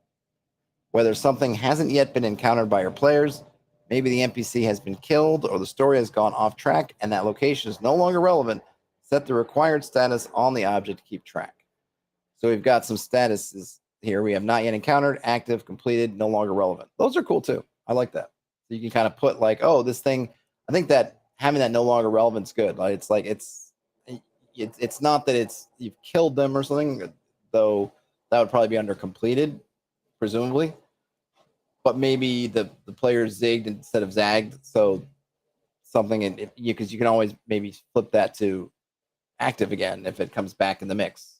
S1: Whether something hasn't yet been encountered by your players, maybe the NPC has been killed or the story has gone off track and that location is no longer relevant, set the required status on the object to keep track. So we've got some statuses here. We have not yet encountered, active, completed, no longer relevant. Those are cool too. I like that. So you can kind of put like, oh, this thing, I think that having that no longer relevant is good. Like it's not that you've killed them or something, though that would probably be under completed, presumably. But maybe the player zigged instead of zagged. So something, because you can always maybe flip that to active again if it comes back in the mix.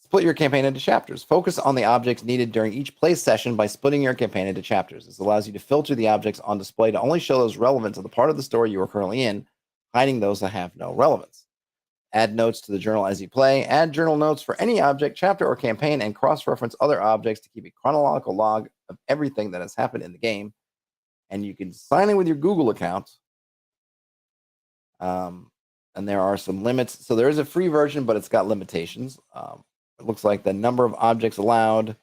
S1: Split your campaign into chapters. Focus on the objects needed during each play session by splitting your campaign into chapters. This allows you to filter the objects on display to only show those relevant to the part of the story you are currently in, hiding those that have no relevance. Add notes to the journal as you play. Add journal notes for any object, chapter, or campaign, and cross-reference other objects to keep a chronological log of everything that has happened in the game. And you can sign in with your Google account. And there are some limits. So there is a free version, but it's got limitations. It looks like the number of objects allowed.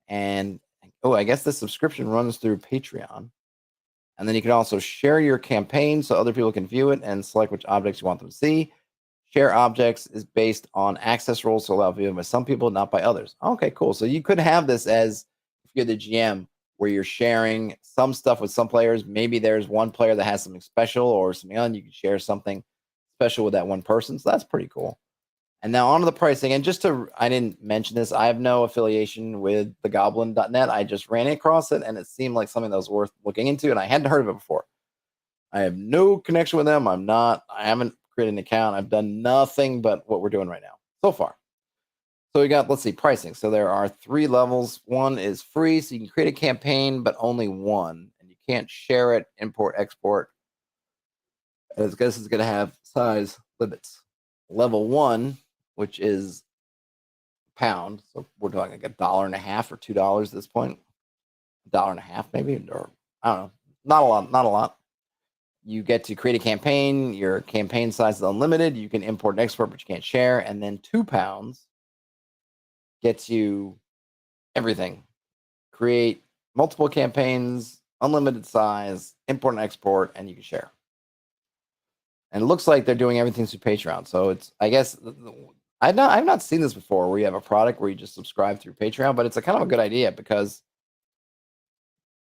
S1: And, I guess this subscription runs through Patreon. And then you can also share your campaign so other people can view it and select which objects you want them to see. Share objects is based on access rules to allow viewing by some people, not by others. Okay, cool. So you could have this as, if you're the GM, where you're sharing some stuff with some players. Maybe there's one player that has something special or something on. You can share something special with that one person. So that's pretty cool. And now on to the pricing. And I didn't mention this, I have no affiliation with the Goblin.net. I just ran across it and it seemed like something that was worth looking into. And I hadn't heard of it before. I have no connection with them. I haven't created an account. I've done nothing but what we're doing right now so far. So we got, let's see, pricing. So there are 3 levels. One is free, so you can create a campaign, but only one. And you can't share it, import, export. I guess it's going to have size limits. Level 1, which is £1. So we're talking like $1.50 or $2 at this point. $1.50 maybe, or I don't know. Not a lot. You get to create a campaign. Your campaign size is unlimited. You can import and export, but you can't share. And then £2 gets you everything. Create multiple campaigns, unlimited size, import and export, and you can share. And it looks like they're doing everything through Patreon. So it's, I guess, I've not seen this before, where you have a product where you just subscribe through Patreon, but it's a kind of a good idea because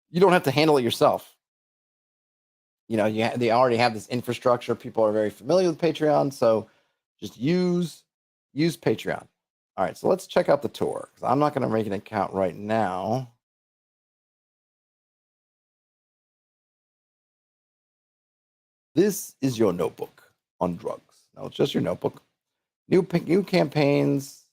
S1: you don't have to handle it yourself. They already have this infrastructure. People are very familiar with Patreon, so just use Patreon. All right, so let's check out the tour, because I'm not going to make an account right now. This is your notebook on drugs. No, it's just your notebook. New campaigns.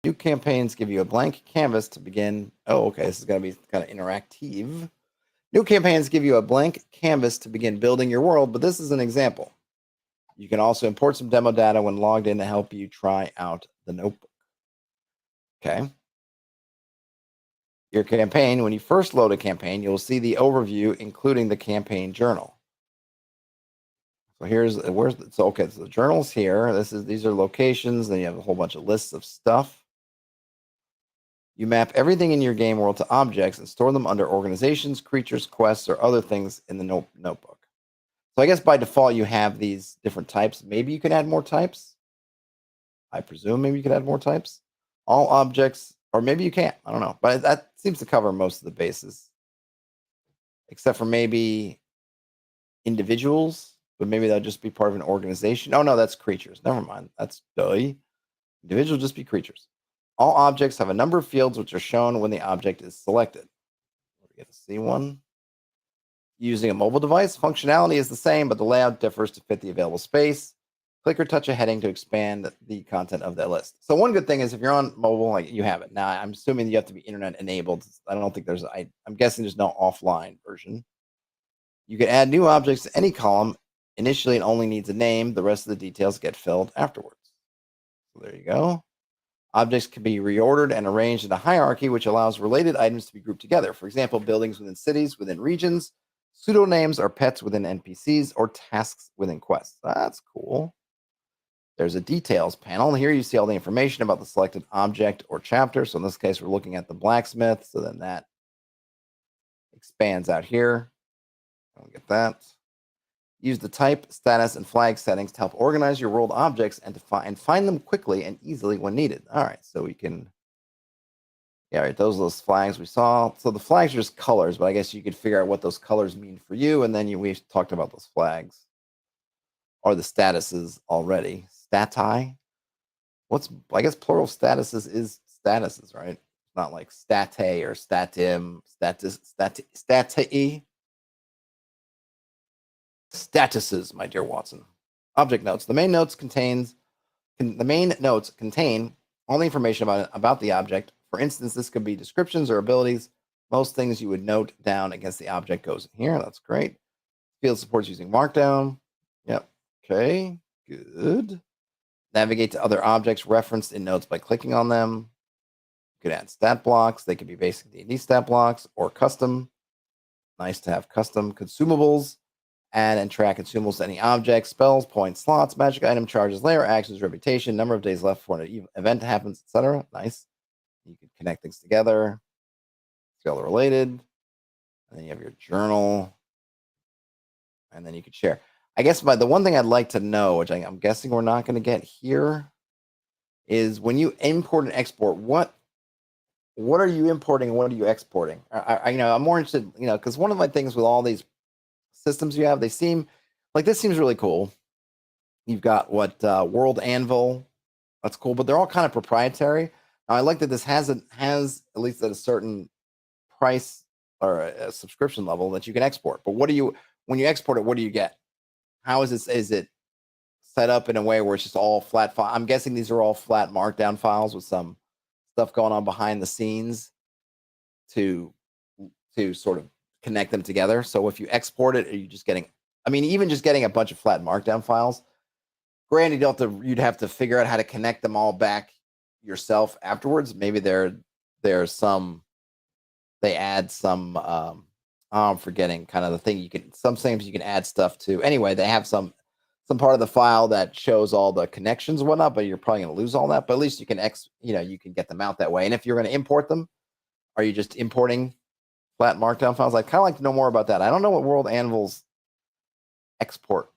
S1: New campaigns give you a blank canvas to begin. Oh, okay, this is going to be kind of interactive. New campaigns give you a blank canvas to begin building your world, but this is an example. You can also import some demo data when logged in to help you try out the notebook. Okay. Your campaign, when you first load a campaign, you'll see the overview, including the campaign journal. So so the journal's here. These are locations, then you have a whole bunch of lists of stuff. You map everything in your game world to objects and store them under organizations, creatures, quests, or other things in the notebook. So I guess by default, you have these different types. Maybe you can add more types. I presume maybe you could add more types. All objects, or maybe you can't. I don't know. But that seems to cover most of the bases. Except for maybe individuals, but maybe that'll just be part of an organization. Oh, no, that's creatures. Never mind. That's silly. Individuals just be creatures. All objects have a number of fields which are shown when the object is selected. We get to see one. Using a mobile device, functionality is the same, but the layout differs to fit the available space. Click or touch a heading to expand the content of that list. So one good thing is if you're on mobile, like you have it. Now, I'm assuming you have to be internet enabled. I don't think I'm guessing there's no offline version. You can add new objects to any column. Initially, it only needs a name. The rest of the details get filled afterwards. So there you go. Objects can be reordered and arranged in a hierarchy, which allows related items to be grouped together. For example, buildings within cities, within regions, pseudonames or pets within NPCs, or tasks within quests. That's cool. There's a details panel. Here you see all the information about the selected object or chapter. So in this case, we're looking at the blacksmith. So then that expands out here. I'll get that. Use the type, status, and flag settings to help organize your world objects and to find them quickly and easily when needed. All right, so we can, right, those flags we saw. So the flags are just colors, but I guess you could figure out what those colors mean for you, and then we've talked about those flags or the statuses already. Stati. I guess plural statuses is statuses, right? Not like state or statim, statii. Statuses, my dear Watson. Object notes. The main notes contains The main notes contain all the information about the object. For instance, this could be descriptions or abilities. Most things you would note down against the object goes in here. That's great. Field supports using Markdown. Yep. Okay. Good. Navigate to other objects referenced in notes by clicking on them. You could add stat blocks. They could be basic D&D stat blocks or custom. Nice to have custom consumables. Add and track consumables to any object, spells, points, slots, magic item, charges, layer, actions, reputation, number of days left before an event happens, etc. Nice. You can connect things together. Skill related. And then you have your journal. And then you could share. I guess the one thing I'd like to know, which I'm guessing we're not going to get here, is when you import and export, what are you importing and what are you exporting? I'm more interested, because one of my things with all these systems you have, they seem like this seems really cool. You've got what World Anvil, that's cool, but they're all kind of proprietary. Now, I like that this has at least at a certain price or a subscription level that you can export. But when you export it, what do you get? How is this? Is it set up in a way where it's just all flat file? I'm guessing these are all flat markdown files with some stuff going on behind the scenes to sort of connect them together. So if you export it, are you just getting? I mean, even just getting a bunch of flat markdown files. Granted, you'd have to figure out how to connect them all back yourself afterwards. Maybe there's some. They add some. I'm forgetting kind of the thing you can. Some things you can add stuff to. Anyway, they have some part of the file that shows all the connections and whatnot, but you're probably going to lose all that. But at least you can you can get them out that way. And if you're going to import them, are you just importing flat markdown files? I'd kind of like to know more about that. I don't know what World Anvil's export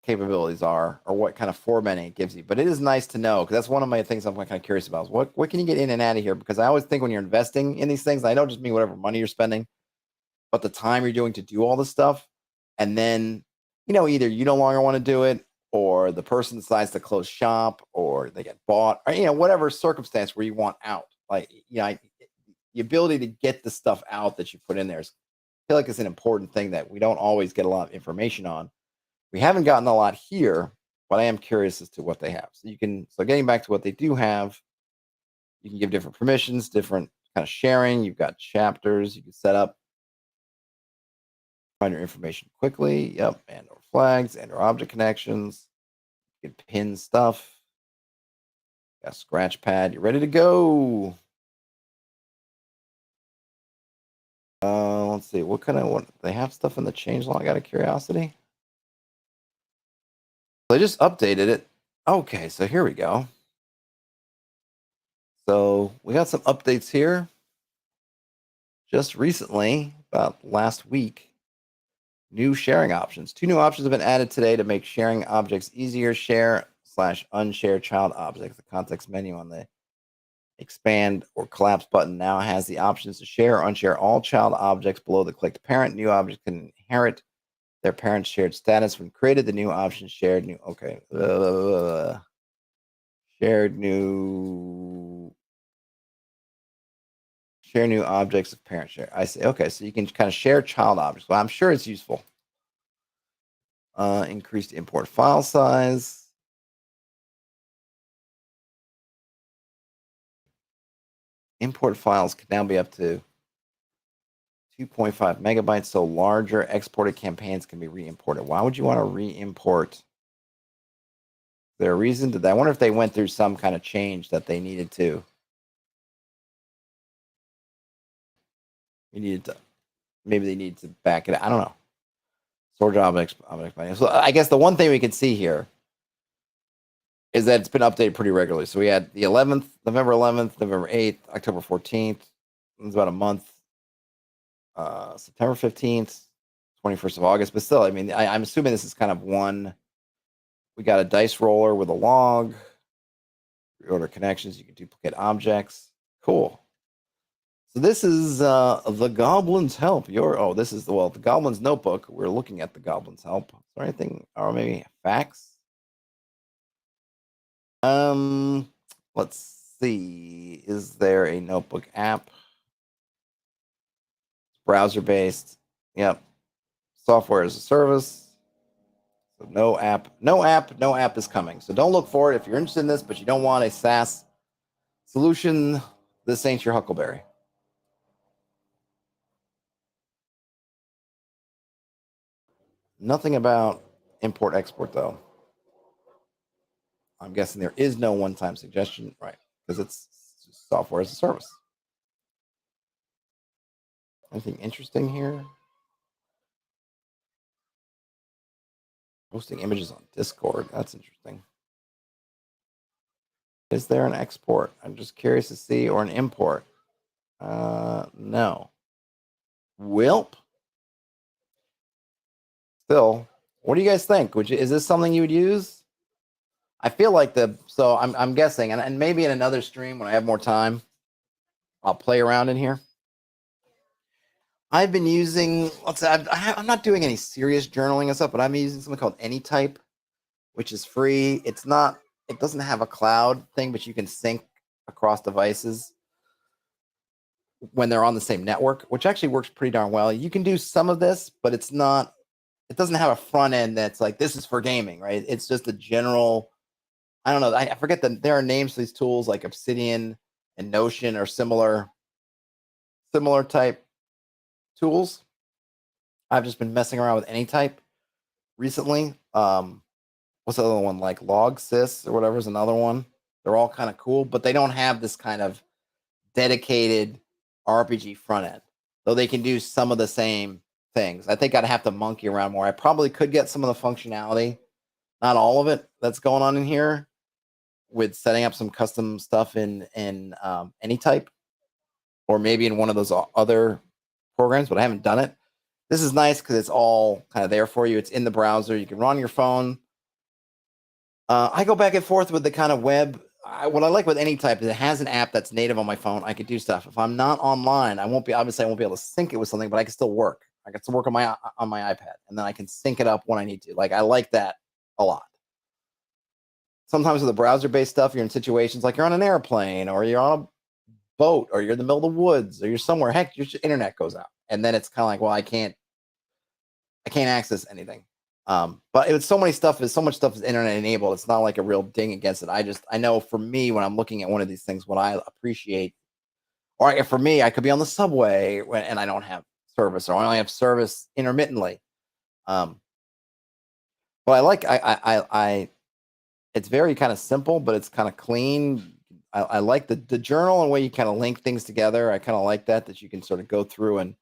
S1: capabilities are or what kind of formatting it gives you, but it is nice to know because that's one of my things I'm kind of curious about. Is what can you get in and out of here? Because I always think when you're investing in these things, I don't just mean whatever money you're spending, but the time you're doing to do all this stuff, and then either you no longer want to do it, or the person decides to close shop, or they get bought, or whatever circumstance where you want out. Like the ability to get the stuff out that you put in there I feel like it's an important thing that we don't always get a lot of information on. We haven't gotten a lot here, but I am curious as to what they have. So getting back to what they do have, you can give different permissions, different kind of sharing. You've got chapters. You can set up, find your information quickly. Yep, and or flags and or object connections. You can pin stuff. Got a scratch pad. You're ready to go. Let's see. What they have stuff in the changelog out of curiosity? They just updated it. Okay, so here we go. So we got some updates here. Just recently, about last week, new sharing options. 2 new options have been added today to make sharing objects easier. Share/unshare child objects. The context menu on the expand or collapse button now has the options to share or unshare all child objects below the clicked parent. New objects can inherit their parent's shared status when created. The new option shared new. Okay. Shared new. Share new objects of parent share. I see. Okay, so you can kind of share child objects. Well, I'm sure it's useful. Increased import file size. Import files can now be up to 2.5 megabytes, so larger exported campaigns can be re-imported. Why would you want to re-import? Is there a reason to that? I wonder if they went through some kind of change that they needed to. Maybe they need to back it. I don't know. Storage objects. So I guess the one thing we can see here is that it's been updated pretty regularly. So we had the 11th, November 11th, November 8th, October 14th. It's about a month. September 15th, 21st of August. But still, I mean, I'm assuming this is kind of one. We got a dice roller with a log. Reorder connections. You can duplicate objects. Cool. So this is the Goblin's Help. This is the Goblin's Notebook. We're looking at the Goblin's Help. Is there anything, or maybe facts? Let's see. Is there a notebook app? Browser based. Yep. Software as a service. So no app is coming. So don't look for it if you're interested in this, but you don't want a SaaS solution. This ain't your Huckleberry. Nothing about import export though. I'm guessing there is no one-time suggestion, right? Because it's software as a service. Anything interesting here? Posting images on Discord. That's interesting. Is there an export? I'm just curious to see, or an import. No. Wilp. Still, what do you guys think? Is this something you would use? I feel like so I'm guessing, and maybe in another stream when I have more time, I'll play around in here. I've been using, I'm not doing any serious journaling and stuff, but I'm using something called AnyType, which is free. It doesn't have a cloud thing, but you can sync across devices when they're on the same network, which actually works pretty darn well. You can do some of this, but it doesn't have a front end that's like, this is for gaming, right? It's just a general, I don't know. I forget that there are names for these tools like Obsidian and Notion or similar type tools. I've just been messing around with AnyType recently. What's the other one? Like LogSys or whatever is another one. They're all kind of cool, but they don't have this kind of dedicated RPG front end, though they can do some of the same things. I think I'd have to monkey around more. I probably could get some of the functionality, not all of it that's going on in here, with setting up some custom stuff in AnyType, or maybe in one of those other programs, but I haven't done it. This is nice because it's all kind of there for you. It's in the browser. You can run on your phone. I go back and forth with the kind of web. What I like with AnyType is it has an app that's native on my phone. I could do stuff. If I'm not online, I won't be able to sync it with something, but I can still work. I can still work on my iPad, and then I can sync it up when I need to. Like, I like that a lot. Sometimes with the browser-based stuff, you're in situations like you're on an airplane, or you're on a boat, or you're in the middle of the woods, or you're somewhere. Heck, your internet goes out, and then it's kind of like, well, I can't access anything. But it's so much stuff is internet enabled. It's not like a real ding against it. I know for me, when I'm looking at one of these things, what I appreciate, or for me, I could be on the subway and I don't have service, or I only have service intermittently. But I it's very kind of simple, but it's kind of clean. I like the journal and way you kind of link things together. I kind of like that you can sort of go through and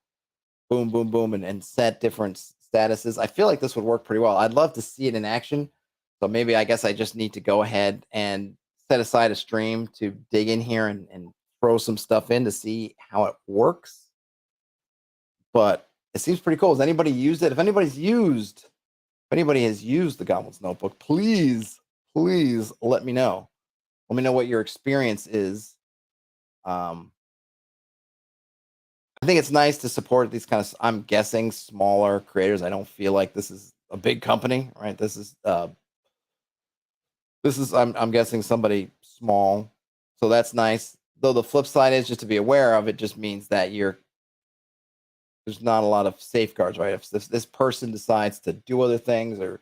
S1: boom, boom, boom, and set different statuses. I feel like this would work pretty well. I'd love to see it in action. So maybe I guess I just need to go ahead and set aside a stream to dig in here and throw some stuff in to see how it works. But it seems pretty cool. Has anybody used it? If anybody has used the Goblin's Notebook, please let me know. Let me know what your experience is. I think it's nice to support these kind of, I'm guessing, smaller creators. I don't feel like this is a big company, right? This is I'm guessing somebody small. So that's nice. Though the flip side is, just to be aware of, it just means that there's not a lot of safeguards, right? If this person decides to do other things, or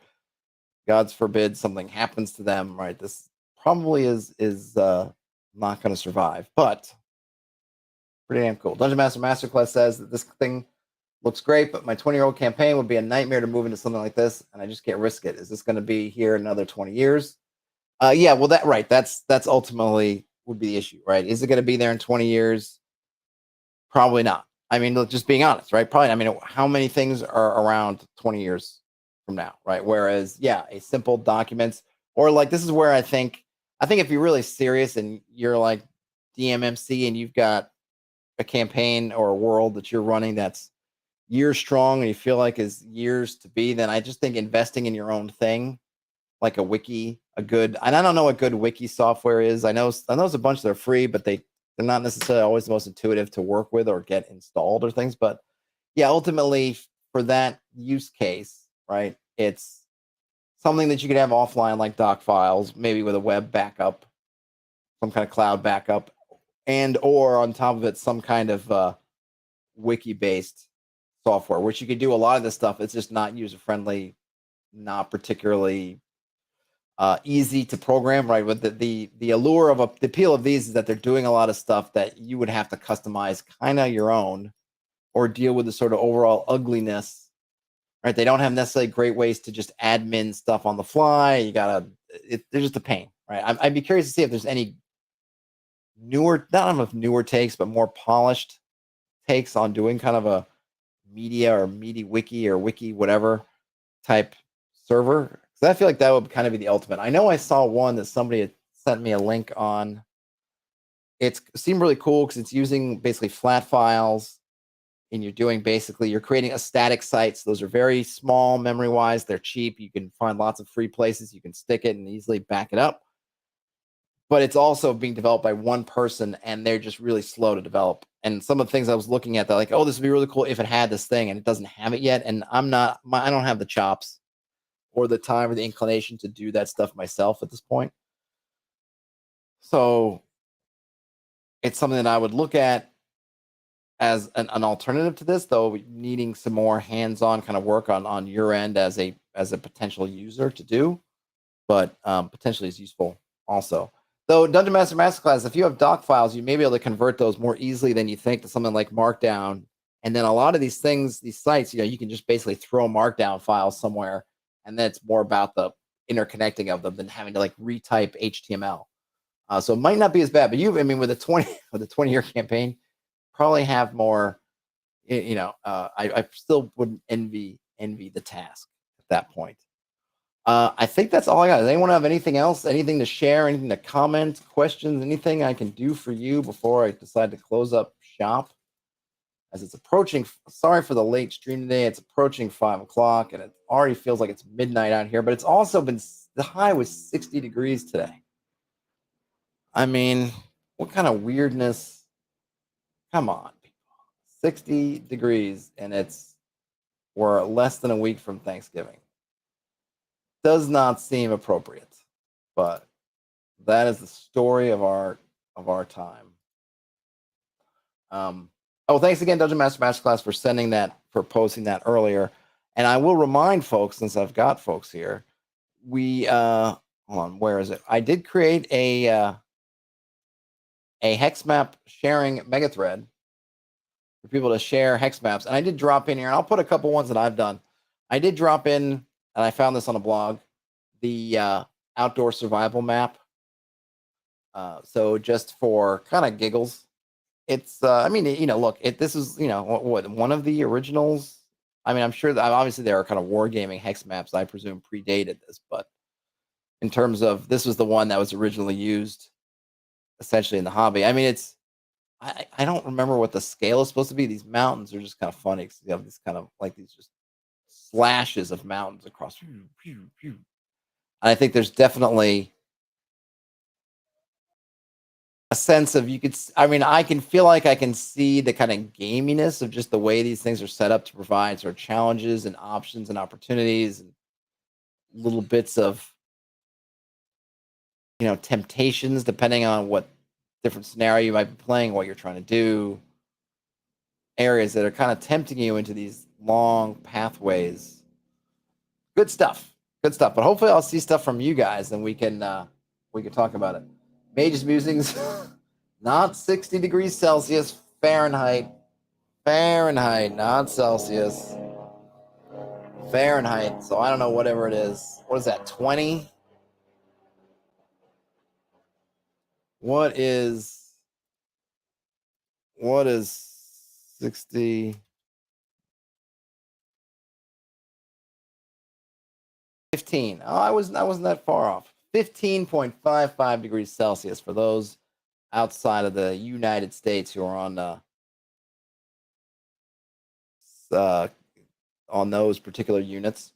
S1: God's forbid something happens to them, right? This probably is not going to survive, but pretty damn cool. Dungeon Master Masterclass says that this thing looks great, but my 20-year-old campaign would be a nightmare to move into something like this, and I just can't risk it. Is this going to be here another 20 years? Yeah, well, that's ultimately would be the issue, right? Is it going to be there in 20 years? Probably not. I mean, just being honest, right? Probably. I mean, how many things are around 20 years from now, right? Whereas, yeah, a simple documents, or like, this is where I think if you're really serious and you're like DMMC and you've got a campaign or a world that you're running that's years strong and you feel like is years to be, then I just think investing in your own thing, like a wiki, and I don't know what good wiki software is. I know there's a bunch that are free, but they're not necessarily always the most intuitive to work with or get installed or things. But yeah, ultimately for that use case, right, it's something that you could have offline, like doc files, maybe with a web backup, some kind of cloud backup, and or on top of it, some kind of wiki-based software, which you could do a lot of this stuff. It's just not user-friendly not particularly easy to program, right? With the allure of the appeal of these is that they're doing a lot of stuff that you would have to customize kind of your own or deal with the sort of overall ugliness, right? They don't have necessarily great ways to just admin stuff on the fly. You gotta, they're just a pain, right? I'd be curious to see if there's any newer, not enough newer takes, but more polished takes on doing kind of a media or media wiki or wiki whatever type server. So I feel like that would kind of be the ultimate. I know I saw one that somebody had sent me a link on. It seemed really cool because it's using basically flat files, and you're doing basically you're creating a static site. So those are very small memory wise. They're cheap. You can find lots of free places you can stick it and easily back it up. But it's also being developed by one person, and they're just really slow to develop. And some of the things I was looking at, they're like, "Oh, this would be really cool if it had this thing," and it doesn't have it yet. And I don't have the chops or the time or the inclination to do that stuff myself at this point. So it's something that I would look at as an alternative to this, though needing some more hands-on kind of work on your end as a potential user to do, but potentially is useful also. Though Dungeon Master Masterclass, if you have doc files, you may be able to convert those more easily than you think to something like Markdown. And then a lot of these things, these sites, you can just basically throw Markdown files somewhere, and then it's more about the interconnecting of them than having to like retype HTML. So it might not be as bad, but with a 20-year campaign, probably have more. I still wouldn't envy the task at that point. I think that's all I got. Does anyone have anything else? Anything to share? Anything to comment? Questions? Anything I can do for you before I decide to close up shop? As it's approaching, sorry for the late stream today. It's approaching 5 o'clock, and it already feels like it's midnight out here. But it's also been the high was 60 degrees today. I mean, what kind of weirdness? Come on, people. 60 degrees, and we're less than a week from Thanksgiving. Does not seem appropriate, but that is the story of our time. Thanks again, Dungeon Master Masterclass, for posting that earlier. And I will remind folks, since I've got folks here, we hold on, where is it? I did create a hex map sharing mega thread for people to share hex maps, and I did drop in here, and I'll put a couple ones that I've done. I did drop in, and I found this on a blog, the outdoor survival map. So just for kind of giggles, it's look, this is what one of the originals. I mean, I'm sure that obviously there are kind of wargaming hex maps I presume predated this, but in terms of this was the one that was originally used essentially in the hobby. I mean, I don't remember what the scale is supposed to be. These mountains are just kind of funny because you have this kind of like these just slashes of mountains across. And I think there's definitely a sense of I can feel like I can see the kind of gaminess of just the way these things are set up to provide sort of challenges and options and opportunities and little bits of temptations depending on what different scenario you might be playing, what you're trying to do, areas that are kind of tempting you into these long pathways. Good stuff. But hopefully I'll see stuff from you guys and we can talk about it. Mage's Musings, not 60 degrees Celsius, Fahrenheit, not Celsius. Fahrenheit. So I don't know, whatever it is. What is that, 20? What is 60? 15. Oh, I wasn't that far off. 15.55 degrees Celsius for those outside of the United States who are on those particular units.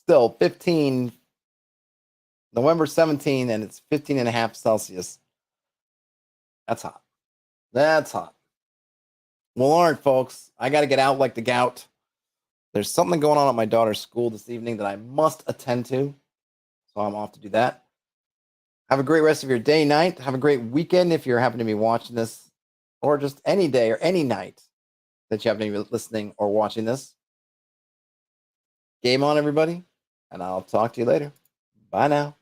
S1: Still 15, November 17, and it's 15 and a half Celsius. That's hot. Well, all right, folks, I got to get out like the gout. There's something going on at my daughter's school this evening that I must attend to, so I'm off to do that. Have a great rest of your day, night. Have a great weekend if you're happen to be watching this, or just any day or any night. that you haven't even listening or watching this. Game on, everybody, and I'll talk to you later. Bye now.